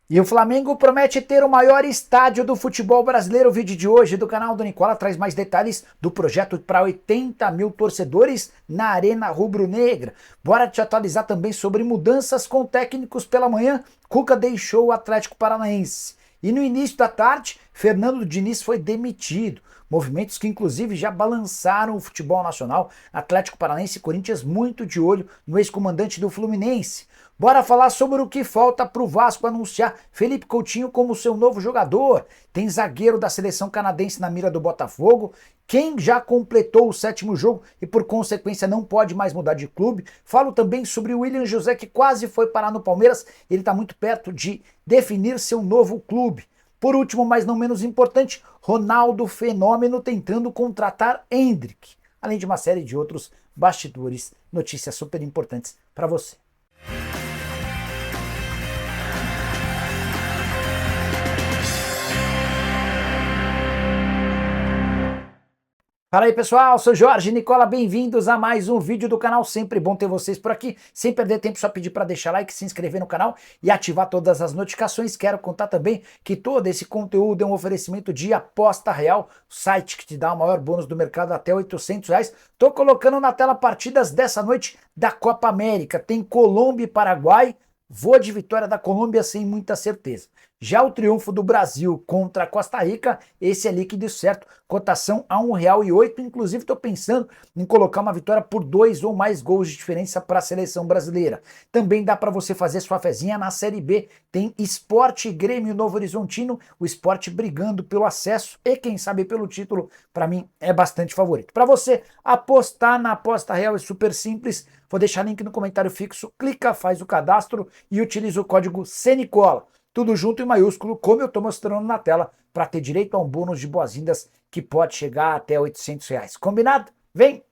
E o Flamengo promete ter o maior estádio do futebol brasileiro. O vídeo de hoje do canal do Nicola traz mais detalhes do projeto para 80 mil torcedores na Arena Rubro-Negra. Bora te atualizar também sobre mudanças com técnicos pela manhã. Cuca deixou o Atlético Paranaense. E no início da tarde, Fernando Diniz foi demitido. Movimentos que inclusive já balançaram o futebol nacional. Atlético Paranaense e Corinthians muito de olho no ex-comandante do Fluminense. Bora falar sobre o que falta para o Vasco anunciar Felipe Coutinho como seu novo jogador. Tem zagueiro da seleção canadense na mira do Botafogo. Quem já completou o 7º jogo e por consequência não pode mais mudar de clube. Falo também sobre o William José, que quase foi parar no Palmeiras. Ele está muito perto de definir seu novo clube. Por último, mas não menos importante, Ronaldo Fenômeno tentando contratar Endrick. Além de uma série de outros bastidores, notícias super importantes para você. Fala aí pessoal, sou Jorge Nicola, bem-vindos a mais um vídeo do canal, sempre bom ter vocês por aqui, sem perder tempo só pedir para deixar like, se inscrever no canal e ativar todas as notificações. Quero contar também que todo esse conteúdo é um oferecimento de Aposta Real, site que te dá o maior bônus do mercado até R$800. Tô colocando na tela partidas dessa noite da Copa América, tem Colômbia e Paraguai. Vou de vitória da Colômbia sem muita certeza. Já o triunfo do Brasil contra a Costa Rica, esse é líquido certo, cotação a R$1,08. Inclusive estou pensando em colocar uma vitória por 2 ou mais gols de diferença para a seleção brasileira. Também dá para você fazer sua fezinha na Série B. Tem Sport e Grêmio Novo Horizontino, o Sport brigando pelo acesso e quem sabe pelo título, para mim é bastante favorito. Para você apostar na Aposta Real é super simples. Vou deixar link no comentário fixo, clica, faz o cadastro e utiliza o código CNICOLA. Tudo junto em maiúsculo, como eu estou mostrando na tela, para ter direito a um bônus de boas-vindas que pode chegar até R$800. Combinado? Vem!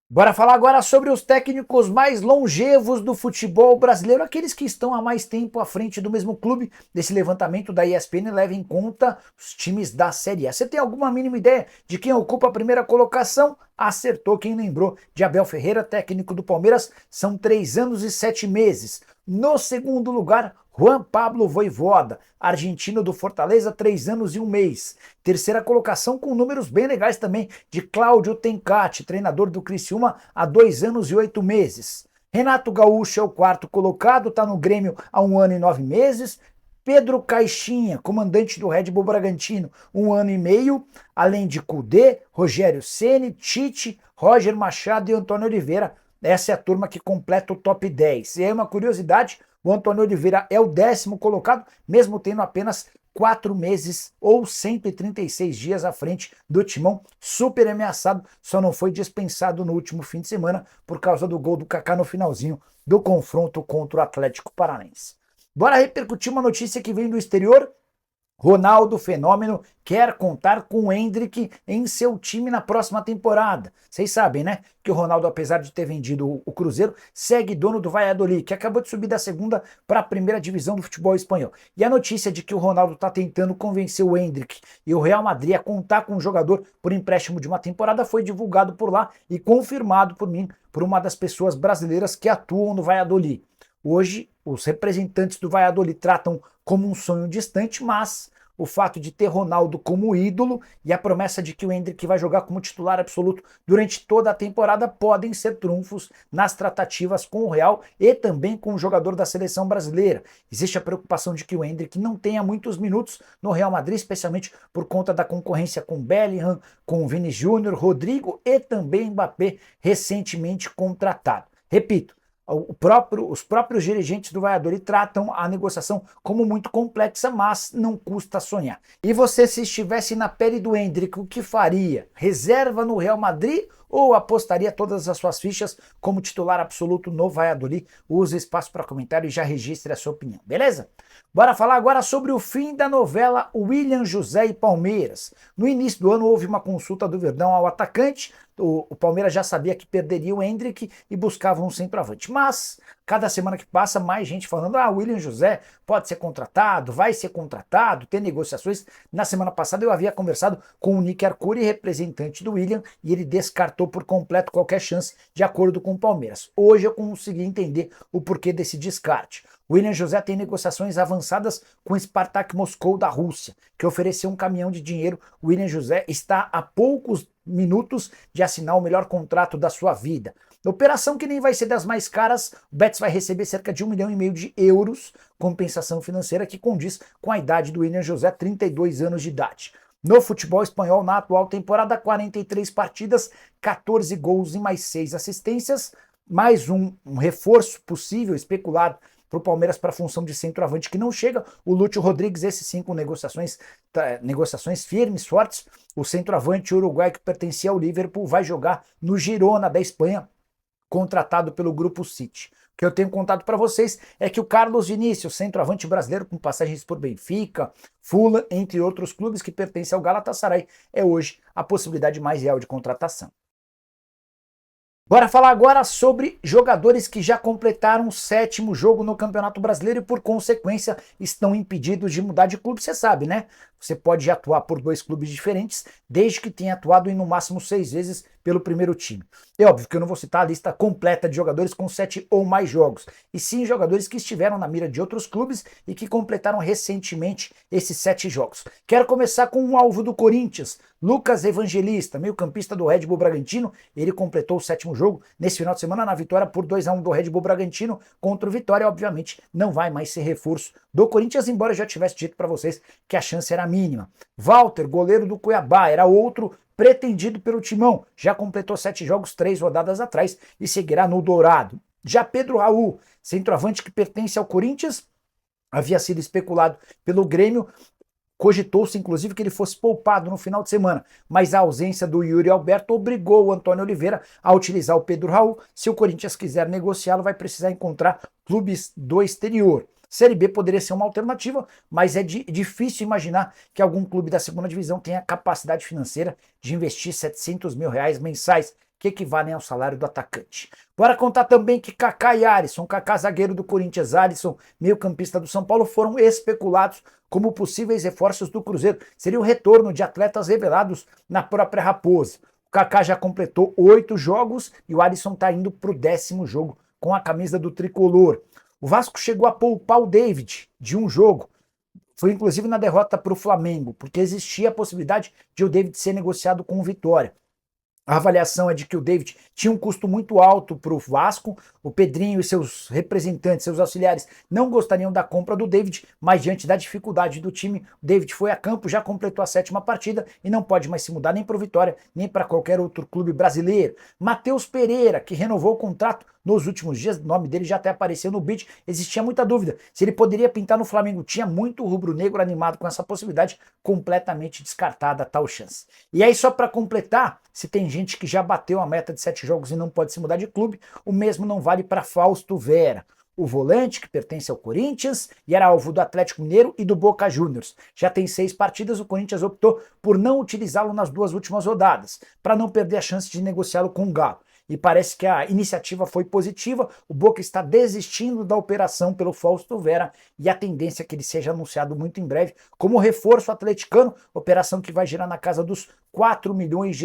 Bora falar agora sobre os técnicos mais longevos do futebol brasileiro, aqueles que estão há mais tempo à frente do mesmo clube. Desse levantamento da ESPN leva em conta os times da Série A. Você tem alguma mínima ideia de quem ocupa a primeira colocação? Acertou quem lembrou de Abel Ferreira, técnico do Palmeiras, são 3 anos e 7 meses. No segundo lugar, Juan Pablo Vojvoda, argentino do Fortaleza, 3 anos e 1 mês. Terceira colocação com números bem legais também, de Cláudio Tencati, treinador do Criciúma há 2 anos e 8 meses. Renato Gaúcho é o quarto colocado, está no Grêmio há 1 ano e 9 meses. Pedro Caixinha, comandante do Red Bull Bragantino, 1 ano e meio, além de Kudê, Rogério Ceni, Tite, Roger Machado e Antônio Oliveira. Essa é a turma que completa o top 10. E aí uma curiosidade, o Antônio Oliveira é o 10º colocado, mesmo tendo apenas 4 meses ou 136 dias à frente do Timão, super ameaçado, só não foi dispensado no último fim de semana por causa do gol do Kaká no finalzinho do confronto contra o Atlético Paranaense. Bora repercutir uma notícia que vem do exterior. Ronaldo Fenômeno quer contar com o Endrick em seu time na próxima temporada. Vocês sabem, né, que o Ronaldo, apesar de ter vendido o Cruzeiro, segue dono do Valladolid, que acabou de subir da segunda para a primeira divisão do futebol espanhol. E a notícia de que o Ronaldo está tentando convencer o Endrick e o Real Madrid a contar com o jogador por empréstimo de uma temporada foi divulgado por lá e confirmado por mim, por uma das pessoas brasileiras que atuam no Valladolid. Hoje, os representantes do Valladolid tratam como um sonho distante, mas o fato de ter Ronaldo como ídolo e a promessa de que o Endrick vai jogar como titular absoluto durante toda a temporada podem ser trunfos nas tratativas com o Real e também com o jogador da seleção brasileira. Existe a preocupação de que o Endrick não tenha muitos minutos no Real Madrid, especialmente por conta da concorrência com Bellingham, com Vini Júnior, Rodrigo e também Mbappé, recentemente contratado. Repito, os próprios dirigentes do Valladolid tratam a negociação como muito complexa, mas não custa sonhar. E você, se estivesse na pele do Endrick, o que faria? Reserva no Real Madrid ou apostaria todas as suas fichas como titular absoluto no Valladolid? Use espaço para comentário e já registre a sua opinião, beleza? Bora falar agora sobre o fim da novela William José e Palmeiras. No início do ano houve uma consulta do Verdão ao atacante. O Palmeiras já sabia que perderia o Endrick e buscava um centroavante. Mas, cada semana que passa, mais gente falando, William José pode ser contratado, vai ser contratado, tem negociações. Na semana passada eu havia conversado com o Nick Arcuri, representante do William, e ele descartou descartou por completo qualquer chance de acordo com o Palmeiras. Hoje eu consegui entender o porquê desse descarte. O William José tem negociações avançadas com o Spartak Moscou da Rússia, que ofereceu um caminhão de dinheiro. O William José está a poucos minutos de assinar o melhor contrato da sua vida. Operação que nem vai ser das mais caras, o Betis vai receber cerca de 1,5 milhão de euros, compensação financeira que condiz com a idade do William José, 32 anos de idade. No futebol espanhol, na atual temporada, 43 partidas, 14 gols e mais 6 assistências, mais um reforço possível, especulado para o Palmeiras para a função de centroavante que não chega, o Lúcio Rodrigues, esse sim com negociações firmes, fortes, o centroavante uruguai que pertencia ao Liverpool vai jogar no Girona da Espanha, contratado pelo Grupo City. O que eu tenho contado para vocês é que o Carlos Vinícius, centroavante brasileiro com passagens por Benfica, Fulham, entre outros clubes que pertencem ao Galatasaray, é hoje a possibilidade mais real de contratação. Bora falar agora sobre jogadores que já completaram o 7º jogo no Campeonato Brasileiro e, por consequência, estão impedidos de mudar de clube. Você sabe, né? Você pode atuar por 2 clubes diferentes, desde que tenha atuado em no máximo 6 vezes pelo primeiro time. É óbvio que eu não vou citar a lista completa de jogadores com 7 ou mais jogos, e sim jogadores que estiveram na mira de outros clubes e que completaram recentemente esses 7 jogos. Quero começar com um alvo do Corinthians, Lucas Evangelista, meio-campista do Red Bull Bragantino. Ele completou o 7º jogo nesse final de semana na vitória por 2-1 do Red Bull Bragantino contra o Vitória. Obviamente não vai mais ser reforço do Corinthians, embora eu já tivesse dito para vocês que a chance era mínima. Walter, goleiro do Cuiabá, era outro pretendido pelo Timão, já completou 7 jogos 3 rodadas atrás e seguirá no Dourado. Já Pedro Raul, centroavante que pertence ao Corinthians, havia sido especulado pelo Grêmio, cogitou-se inclusive que ele fosse poupado no final de semana, mas a ausência do Yuri Alberto obrigou o Antônio Oliveira a utilizar o Pedro Raul. Se o Corinthians quiser negociá-lo, vai precisar encontrar clubes do exterior. Série B poderia ser uma alternativa, mas é difícil imaginar que algum clube da segunda divisão tenha capacidade financeira de investir R$700 mil mensais, que equivalem ao salário do atacante. Bora contar também que Kaká e Alisson, Kaká zagueiro do Corinthians, Alisson meio-campista do São Paulo, foram especulados como possíveis reforços do Cruzeiro. Seria o retorno de atletas revelados na própria Raposa. O Kaká já completou 8 jogos e o Alisson está indo para o 10º jogo com a camisa do tricolor. O Vasco chegou a poupar o David de um jogo. Foi inclusive na derrota para o Flamengo, porque existia a possibilidade de o David ser negociado com o Vitória. A avaliação é de que o David tinha um custo muito alto para o Vasco, o Pedrinho e seus representantes, seus auxiliares, não gostariam da compra do David, mas diante da dificuldade do time, o David foi a campo, já completou a 7ª partida e não pode mais se mudar nem para o Vitória, nem para qualquer outro clube brasileiro. Matheus Pereira, que renovou o contrato nos últimos dias, o nome dele já até apareceu no bid, existia muita dúvida se ele poderia pintar no Flamengo, tinha muito rubro-negro animado com essa possibilidade, completamente descartada tal chance. E aí só para completar, se tem gente que já bateu a meta de 7 jogos e não pode se mudar de clube, o mesmo não vale para Fausto Vera, o volante que pertence ao Corinthians e era alvo do Atlético Mineiro e do Boca Juniors. Já tem 6 partidas, o Corinthians optou por não utilizá-lo nas 2 últimas rodadas, para não perder a chance de negociá-lo com o Galo. E parece que a iniciativa foi positiva, o Boca está desistindo da operação pelo Fausto Vera e a tendência é que ele seja anunciado muito em breve como reforço atleticano, operação que vai girar na casa dos $4 milhões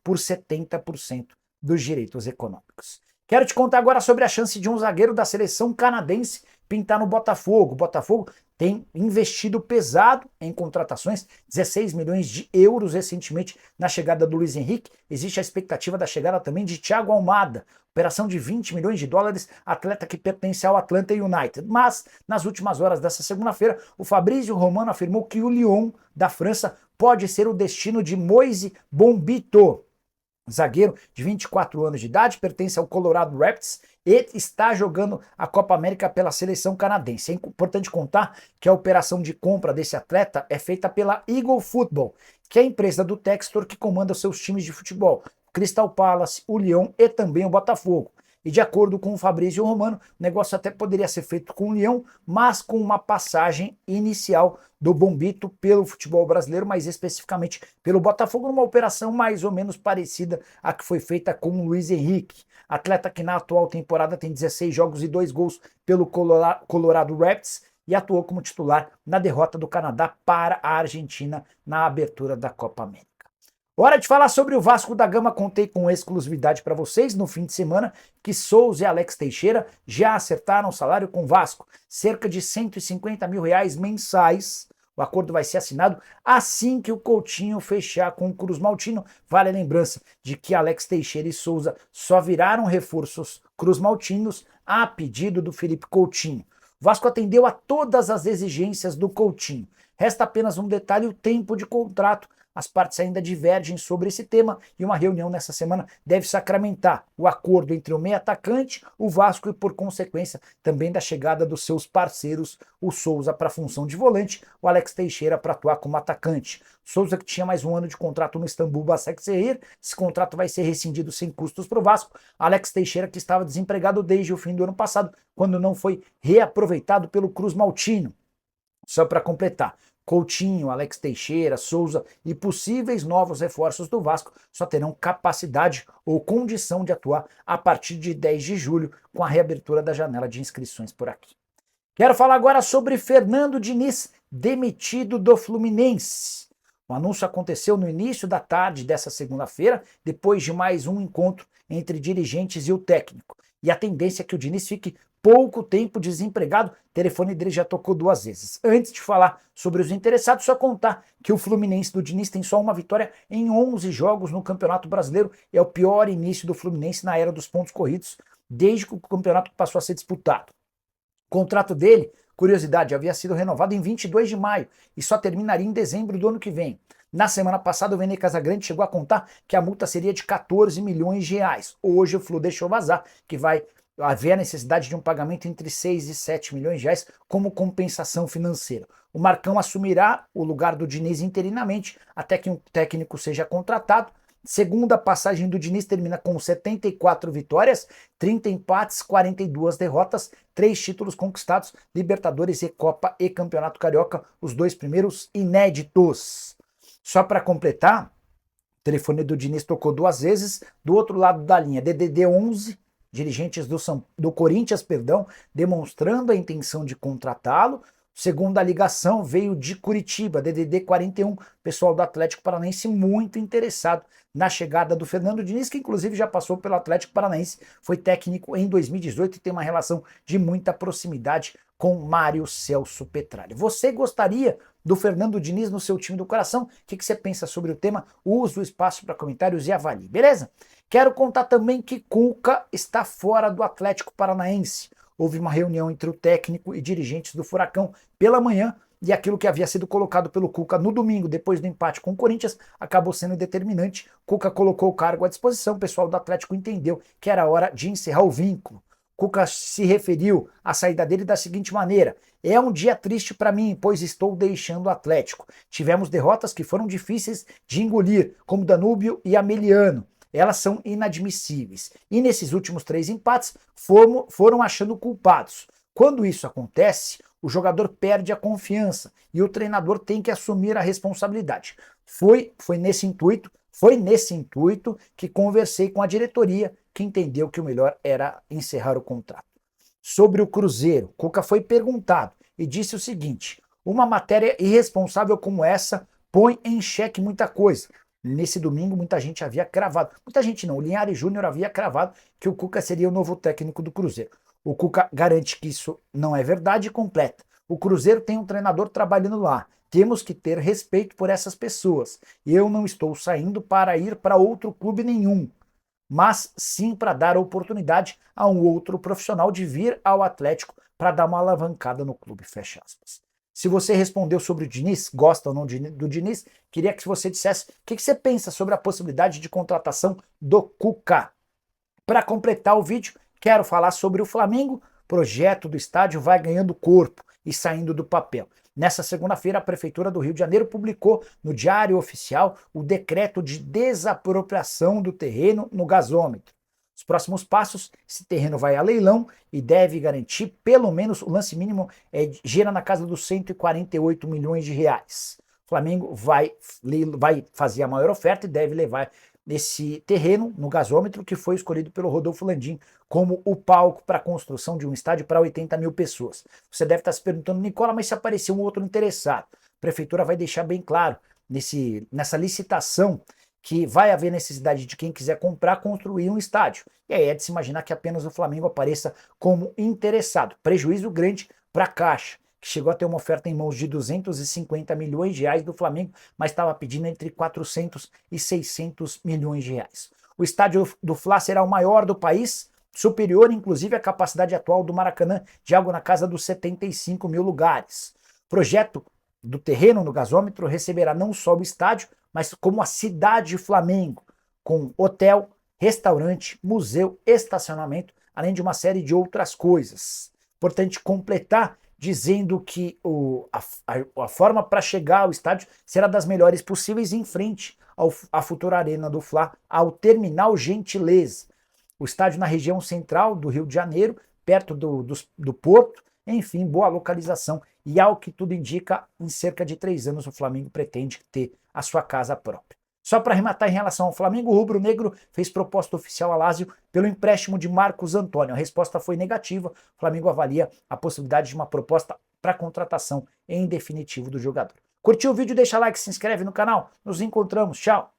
por 70% dos direitos econômicos. Quero te contar agora sobre a chance de um zagueiro da seleção canadense pintar no Botafogo. O Botafogo tem investido pesado em contratações, €16 milhões recentemente na chegada do Luiz Henrique. Existe a expectativa da chegada também de Thiago Almada, operação de $20 milhões, atleta que pertence ao Atlanta United. Mas, nas últimas horas dessa segunda-feira, o Fabrício Romano afirmou que o Lyon da França pode ser o destino de Moise Bombito. Zagueiro de 24 anos de idade, pertence ao Colorado Rapids e está jogando a Copa América pela seleção canadense. É importante contar que a operação de compra desse atleta é feita pela Eagle Football, que é a empresa do Textor que comanda os seus times de futebol, Crystal Palace, o Lyon e também o Botafogo. E de acordo com o Fabrício Romano, o negócio até poderia ser feito com o Lyon, mas com uma passagem inicial do Bombito pelo futebol brasileiro, mais especificamente pelo Botafogo, numa operação mais ou menos parecida à que foi feita com o Luiz Henrique. Atleta que na atual temporada tem 16 jogos e 2 gols pelo Colorado Rapids e atuou como titular na derrota do Canadá para a Argentina na abertura da Copa América. Hora de falar sobre o Vasco da Gama. Contei com exclusividade para vocês no fim de semana que Souza e Alex Teixeira já acertaram o salário com o Vasco, cerca de R$ 150 mil mensais. O acordo vai ser assinado assim que o Coutinho fechar com o Cruz Maltino. Vale a lembrança de que Alex Teixeira e Souza só viraram reforços Cruz Maltinos a pedido do Felipe Coutinho. O Vasco atendeu a todas as exigências do Coutinho. Resta apenas um detalhe: o tempo de contrato. As partes ainda divergem sobre esse tema e uma reunião nessa semana deve sacramentar o acordo entre o meio atacante, o Vasco e, por consequência, também da chegada dos seus parceiros, o Souza para a função de volante, o Alex Teixeira para atuar como atacante. Souza, que tinha mais um ano de contrato no Istambul Basaksehir, esse contrato vai ser rescindido sem custos para o Vasco. Alex Teixeira, que estava desempregado desde o fim do ano passado, quando não foi reaproveitado pelo Cruz Maltino. Só para completar, Coutinho, Alex Teixeira, Souza e possíveis novos reforços do Vasco só terão capacidade ou condição de atuar a partir de 10 de julho, com a reabertura da janela de inscrições por aqui. Quero falar agora sobre Fernando Diniz, demitido do Fluminense. O anúncio aconteceu no início da tarde dessa segunda-feira, depois de mais um encontro entre dirigentes e o técnico. E a tendência é que o Diniz fique pouco tempo desempregado. O telefone dele já tocou 2 vezes. Antes de falar sobre os interessados, só contar que o Fluminense do Diniz tem só uma vitória em 11 jogos no Campeonato Brasileiro. É o pior início do Fluminense na era dos pontos corridos, desde que o campeonato passou a ser disputado. O contrato dele, curiosidade, havia sido renovado em 22 de maio e só terminaria em dezembro do ano que vem. Na semana passada, o Vene Casagrande chegou a contar que a multa seria de R$ 14 milhões. Hoje o Flu deixou vazar que vai haver a necessidade de um pagamento entre 6 e 7 milhões de reais como compensação financeira. O Marcão assumirá o lugar do Diniz interinamente até que um técnico seja contratado. Segunda passagem do Diniz termina com 74 vitórias, 30 empates, 42 derrotas, 3 títulos conquistados, Libertadores e Copa e Campeonato Carioca, os 2 primeiros inéditos. Só para completar, o telefone do Diniz tocou 2 vezes, do outro lado da linha, DDD 11, dirigentes do Corinthians, demonstrando a intenção de contratá-lo. Segunda ligação veio de Curitiba, DDD 41, pessoal do Atlético Paranaense muito interessado na chegada do Fernando Diniz, que inclusive já passou pelo Atlético Paranaense, foi técnico em 2018 e tem uma relação de muita proximidade com Mário Celso Petralha. Você gostaria do Fernando Diniz no seu time do coração? O que você pensa sobre o tema? Use o espaço para comentários e avalie, beleza? Quero contar também que Cuca está fora do Atlético Paranaense. Houve uma reunião entre o técnico e dirigentes do Furacão pela manhã e aquilo que havia sido colocado pelo Cuca no domingo, depois do empate com o Corinthians, acabou sendo determinante. Cuca colocou o cargo à disposição, o pessoal do Atlético entendeu que era hora de encerrar o vínculo. Cuca se referiu à saída dele da seguinte maneira: é um dia triste para mim, pois estou deixando o Atlético. Tivemos derrotas que foram difíceis de engolir, como Danúbio e Ameliano. Elas são inadmissíveis. E nesses últimos 3 empates foram achando culpados. Quando isso acontece, o jogador perde a confiança e o treinador tem que assumir a responsabilidade. Foi nesse intuito que conversei com a diretoria, que entendeu que o melhor era encerrar o contrato. Sobre o Cruzeiro, Cuca foi perguntado e disse o seguinte: uma matéria irresponsável como essa põe em xeque muita coisa. Nesse domingo, muita gente havia cravado, muita gente não, o Linhares Júnior havia cravado que o Cuca seria o novo técnico do Cruzeiro. O Cuca garante que isso não é verdade e completa: o Cruzeiro tem um treinador trabalhando lá, temos que ter respeito por essas pessoas. Eu não estou saindo para ir para outro clube nenhum, mas sim para dar oportunidade a um outro profissional de vir ao Atlético para dar uma alavancada no clube, fecha aspas. Se você respondeu sobre o Diniz, gosta ou não do Diniz, queria que você dissesse o que você pensa sobre a possibilidade de contratação do Cuca. Para completar o vídeo, quero falar sobre o Flamengo. O projeto do estádio vai ganhando corpo e saindo do papel. Nessa segunda-feira, a Prefeitura do Rio de Janeiro publicou no Diário Oficial o decreto de desapropriação do terreno no gasômetro. Os próximos passos: esse terreno vai a leilão e deve garantir pelo menos o lance mínimo gira na casa dos 148 milhões de reais. O Flamengo vai fazer a maior oferta e deve levar esse terreno no gasômetro, que foi escolhido pelo Rodolfo Landim como o palco para a construção de um estádio para 80 mil pessoas. Você deve estar se perguntando: Nicola, mas se aparecer um outro interessado? A Prefeitura vai deixar bem claro nessa licitação que vai haver necessidade de quem quiser comprar construir um estádio. E aí é de se imaginar que apenas o Flamengo apareça como interessado. Prejuízo grande para a Caixa, que chegou a ter uma oferta em mãos de 250 milhões de reais do Flamengo, mas estava pedindo entre 400 e 600 milhões de reais. O estádio do Fla será o maior do país, superior inclusive à capacidade atual do Maracanã, de algo na casa dos 75 mil lugares. O projeto do terreno no gasômetro receberá não só o estádio, mas como a cidade Flamengo, com hotel, restaurante, museu, estacionamento, além de uma série de outras coisas. Importante completar dizendo que a forma para chegar ao estádio será das melhores possíveis em frente à futura Arena do Fla, ao Terminal Gentileza. O estádio na região central do Rio de Janeiro, perto do Porto, enfim, boa localização. E ao que tudo indica, em cerca de 3 anos o Flamengo pretende ter a sua casa própria. Só para arrematar em relação ao Flamengo, o rubro-negro fez proposta oficial a Lazio pelo empréstimo de Marcos Antônio. A resposta foi negativa. O Flamengo avalia a possibilidade de uma proposta para contratação em definitivo do jogador. Curtiu o vídeo? Deixa like, se inscreve no canal. Nos encontramos. Tchau!